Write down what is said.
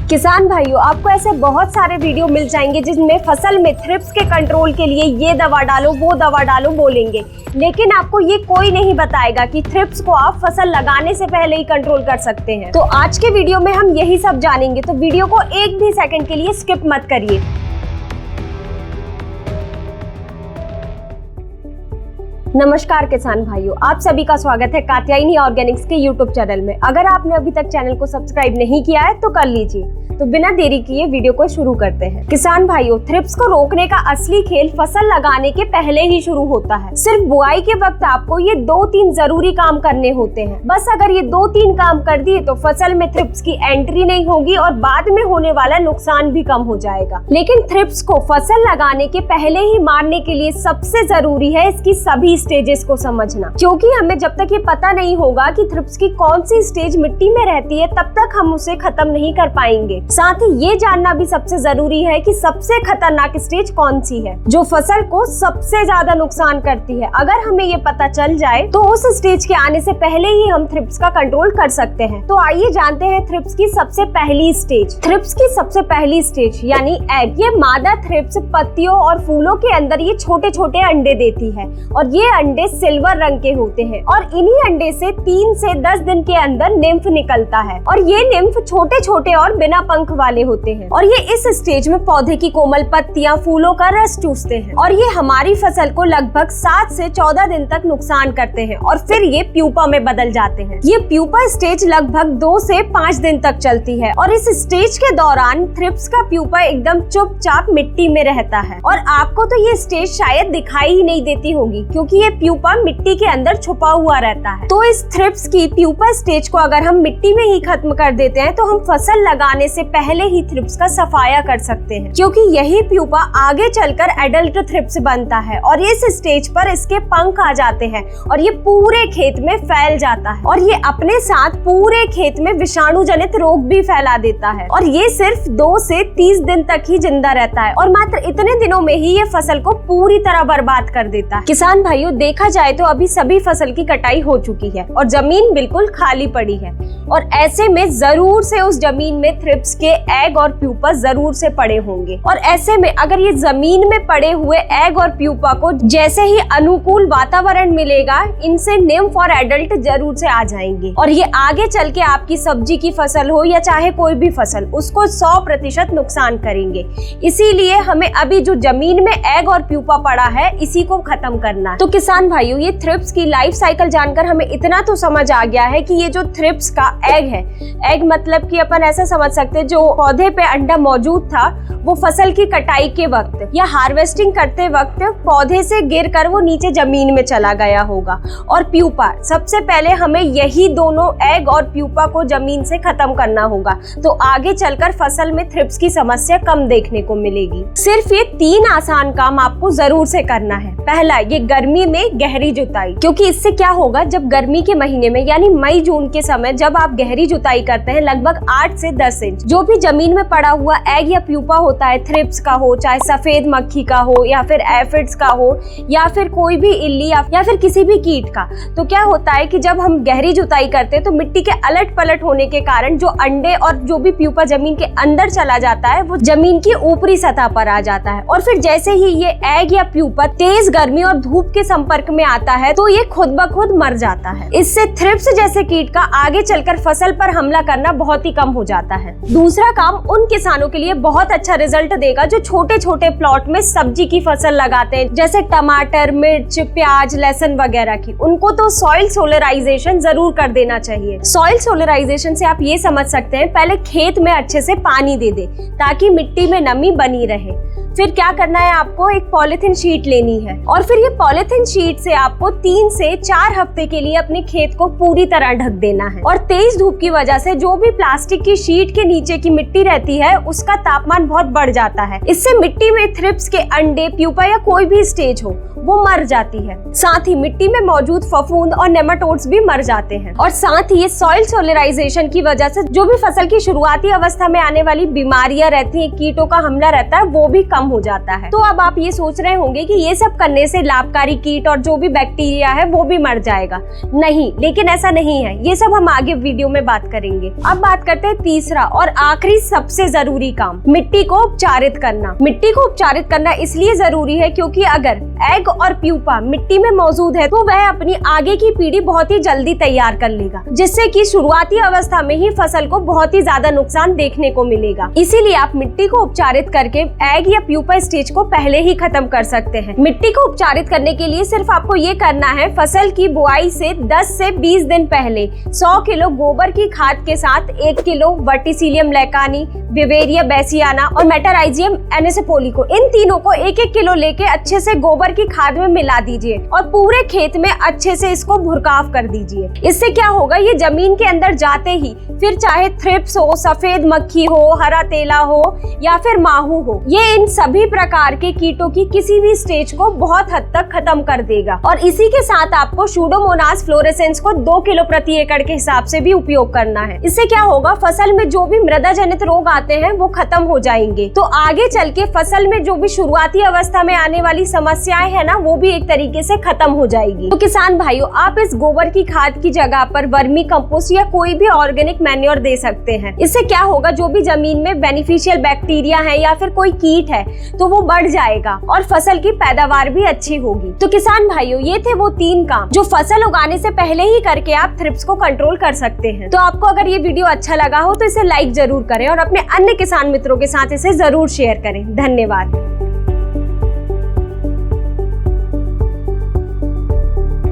किसान भाइयों, आपको ऐसे बहुत सारे वीडियो मिल जाएंगे जिसमें फसल में थ्रिप्स के कंट्रोल के लिए ये दवा डालो वो दवा डालो बोलेंगे, लेकिन आपको ये कोई नहीं बताएगा कि थ्रिप्स को आप फसल लगाने से पहले ही कंट्रोल कर सकते हैं। तो आज के वीडियो में हम यही सब जानेंगे, तो वीडियो को एक भी सेकंड के लिए स्किप मत करिए। नमस्कार किसान भाइयों, आप सभी का स्वागत है कात्यायनी ऑर्गेनिक्स के यूट्यूब चैनल में। अगर आपने अभी तक चैनल को सब्सक्राइब नहीं किया है तो कर लीजिए। तो बिना देरी किए वीडियो को शुरू करते हैं। किसान भाइयों, थ्रिप्स को रोकने का असली खेल फसल लगाने के पहले ही शुरू होता है। सिर्फ बुआई के वक्त आपको ये 2-3 जरूरी काम करने होते हैं। बस अगर ये 2-3 काम कर दिए तो फसल में थ्रिप्स की एंट्री नहीं होगी और बाद में होने वाला नुकसान भी कम हो जाएगा। लेकिन थ्रिप्स को फसल लगाने के पहले ही मारने के लिए सबसे जरूरी है इसकी सभी स्टेजेस को समझना, क्योंकि हमें जब तक ये पता नहीं होगा कि थ्रिप्स की कौन सी स्टेज मिट्टी में रहती है तब तक हम उसे खत्म नहीं कर पाएंगे। साथ ही ये जानना भी सबसे जरूरी है कि सबसे खतरनाक स्टेज कौन सी है जो फसल को सबसे ज्यादा नुकसान करती है। अगर हमें ये पता चल जाए तो उस स्टेज के आने से पहले ही हम थ्रिप्स का कंट्रोल कर सकते हैं। तो आइए जानते हैं थ्रिप्स की सबसे पहली स्टेज। थ्रिप्स की सबसे पहली स्टेज यानी एग। ये मादा थ्रिप्स पत्तियों और फूलों के अंदर ये छोटे छोटे अंडे देती है और ये अंडे सिल्वर रंग के होते हैं और इन्हीं अंडे से 3 से 10 दिन के अंदर निम्फ निकलता है और ये निम्फ छोटे छोटे और बिना पंख वाले होते हैं और ये इस स्टेज में पौधे की कोमल पत्तियां फूलों का रस चूसते हैं और ये हमारी फसल को लगभग 7 से 14 दिन तक नुकसान करते हैं और फिर ये प्यूपा में बदल जाते हैं। ये प्यूपा स्टेज लगभग 2 से 5 दिन तक चलती है और इस स्टेज के दौरान थ्रिप्स का प्यूपा एकदम चुपचाप मिट्टी में रहता है और आपको तो ये स्टेज शायद दिखाई ही नहीं देती होगी क्योंकि ये प्यूपा मिट्टी के अंदर छुपा हुआ रहता है। तो इस थ्रिप्स की प्यूपा स्टेज को अगर हम मिट्टी में ही खत्म कर देते हैं तो हम फसल लगाने से पहले ही थ्रिप्स का सफाया कर सकते हैं, क्योंकि यही प्यूपा आगे चलकर एडल्ट थ्रिप्स बनता है और इस स्टेज पर इसके पंख आ जाते हैं और ये पूरे खेत में फैल जाता है और ये अपने साथ पूरे खेत में विषाणु जनित रोग भी फैला देता है और ये सिर्फ 2 से 30 दिन तक ही जिंदा रहता है और मात्र इतने दिनों में ही ये फसल को पूरी तरह बर्बाद कर देता है। किसान भाइयों, देखा जाए तो अभी सभी फसल की कटाई हो चुकी है और जमीन बिल्कुल खाली पड़ी है और ऐसे में जरूर से उस जमीन में थ्रिप्स के एग और प्यूपा जरूर से पड़े होंगे और ऐसे में अगर ये जमीन में पड़े हुए एग और प्यूपा को जैसे ही अनुकूल वातावरण मिलेगा, इनसे निम्फ और एडल्ट जरूर से आ जाएंगे और ये आगे चल के आपकी सब्जी की फसल हो या चाहे कोई भी फसल, उसको 100% नुकसान करेंगे। इसीलिए हमें अभी जो जमीन में एग और प्यूपा पड़ा है इसी को खत्म करना है। तो किसान भाइयों, ये थ्रिप्स की लाइफ साइकिल जानकर हमें इतना तो समझ आ गया है कि ये जो थ्रिप्स का एग है, एग मतलब कि अपन ऐसा समझ सकते हैं जो पौधे पे अंडा मौजूद था वो फसल की कटाई के वक्त या हार्वेस्टिंग करते वक्त पौधे से गिरकर वो नीचे जमीन में चला गया होगा और प्यूपा, सबसे पहले हमें यही दोनों एग और प्यूपा को जमीन से खत्म करना होगा तो आगे चलकर फसल में थ्रिप्स की समस्या कम देखने को मिलेगी। सिर्फ ये 3 आसान काम आपको जरूर से करना है। पहला, ये गर्मी में गहरी जुताई, क्योंकि इससे क्या होगा, जब गर्मी के महीने में यानी मई जून के समय जब आप गहरी जुताई करते हैं लगभग 8 से 10 इंच, जो भी जमीन में पड़ा हुआ एग या प्यूपा होता है, थ्रिप्स का हो चाहे सफेद मक्खी का हो या फिर एफिड्स का हो या फिर कोई भी इल्ली या फिर किसी भी कीट का, तो क्या होता है कि जब हम गहरी जुताई करते हैं तो मिट्टी के अलट पलट होने के कारण जो अंडे और जो भी प्यूपा जमीन के अंदर चला जाता है वो जमीन की ऊपरी सतह पर आ जाता है और फिर जैसे ही ये एग या प्यूपा तेज गर्मी और धूप के संपर्क में आता है तो ये खुद ब खुद मर जाता है। इससे थ्रिप्स जैसे कीट का आगे चलकर फसल पर हमला करना बहुत ही कम हो जाता है। दूसरा काम उन किसानों के लिए बहुत अच्छा रिजल्ट देगा जो छोटे छोटे प्लॉट में सब्जी की फसल लगाते हैं, जैसे टमाटर, मिर्च, प्याज, लहसुन वगैरह की। उनको तो सॉइल सोलराइजेशन जरूर कर देना चाहिए। सॉइल सोलराइजेशन से आप ये समझ सकते हैं, पहले खेत में अच्छे से पानी दे दे ताकि मिट्टी में नमी बनी रहे। फिर क्या करना है, आपको एक पॉलिथीन शीट लेनी है और फिर ये पॉलिथीन शीट से आपको 3 से 4 हफ्ते के लिए अपने खेत को पूरी तरह ढक देना है और तेज धूप की वजह से जो भी प्लास्टिक की शीट के नीचे की मिट्टी रहती है उसका तापमान बहुत बढ़ जाता है। इससे मिट्टी में थ्रिप्स के अंडे, प्यूपा या कोई भी स्टेज हो वो मर जाती है। साथ ही मिट्टी में मौजूद फफूंद और नेमाटोड्स भी मर जाते हैं और साथ ही ये सॉइल सोलराइजेशन की वजह से जो भी फसल की शुरुआती अवस्था में आने वाली बीमारियां रहती है, कीटों का हमला रहता है, वो भी कम हो जाता है। तो अब आप ये सोच रहे होंगे कि ये सब करने से लाभकारी कीट और जो भी बैक्टीरिया है वो भी मर जाएगा। नहीं, लेकिन ऐसा नहीं है। ये सब हम आगे वीडियो में बात करेंगे। अब बात करते हैं तीसरा और आखिरी सबसे जरूरी काम, मिट्टी को उपचारित करना। मिट्टी को उपचारित करना इसलिए जरूरी है क्योंकि अगर एग और प्यूपा मिट्टी में मौजूद है तो वह अपनी आगे की पीढ़ी बहुत ही जल्दी तैयार कर लेगा, जिससे कि शुरुआती अवस्था में ही फसल को बहुत ही ज्यादा नुकसान देखने को मिलेगा। इसीलिए आप मिट्टी को उपचारित करके एग या प्यूपा स्टेज को पहले ही खत्म कर सकते हैं। मिट्टी को उपचारित करने के लिए सिर्फ आपको ये करना है, फसल की बुआई से 10 से 20 दिन पहले 100 किलो गोबर की खाद के साथ 1 किलो वर्टिसिलियम लैकानी, बिवेरिया बेसियाना और मेटाराइजियम एनिसोपोली को, इन तीनों को 1-1 किलो लेके अच्छे से गोबर की खाद में मिला दीजिए और पूरे खेत में अच्छे से इसको भुरकाव कर दीजिए। इससे क्या होगा, ये जमीन के अंदर जाते ही फिर चाहे थ्रिप्स हो, सफेद मक्खी हो, हरा तेला हो या फिर माहू हो, ये इन सभी प्रकार के कीटों की किसी भी स्टेज को बहुत हद तक खत्म कर देगा। और इसी के साथ आपको सूडोमोनास फ्लोरेसेंस को 2 किलो प्रति एकड़ के हिसाब से भी उपयोग करना है। इससे क्या होगा, फसल में जो भी मृदा जनित रोग आते हैं वो खत्म हो जाएंगे। तो आगे चल के फसल में जो भी शुरुआती अवस्था में आने वाली समस्याएं है ना, वो भी एक तरीके से खत्म हो जाएगी। तो किसान भाइयों, आप इस गोबर की खाद की जगह पर वर्मी कंपोस्ट या कोई भी ऑर्गेनिक मैन्योर दे सकते हैं। इससे क्या होगा, जो भी जमीन में बेनिफिशियल बैक्टीरिया है या फिर कोई कीट है तो वो बढ़ जाएगा और फसल की पैदावार भी अच्छी होगी। तो किसान भाइयों, ये थे वो 3 काम जो फसल उगाने से पहले ही करके आप थ्रिप्स को कंट्रोल कर सकते हैं। तो आपको अगर ये वीडियो अच्छा लगा हो तो इसे लाइक जरूर करें और अपने अन्य किसान मित्रों के साथ इसे जरूर शेयर करें। धन्यवाद।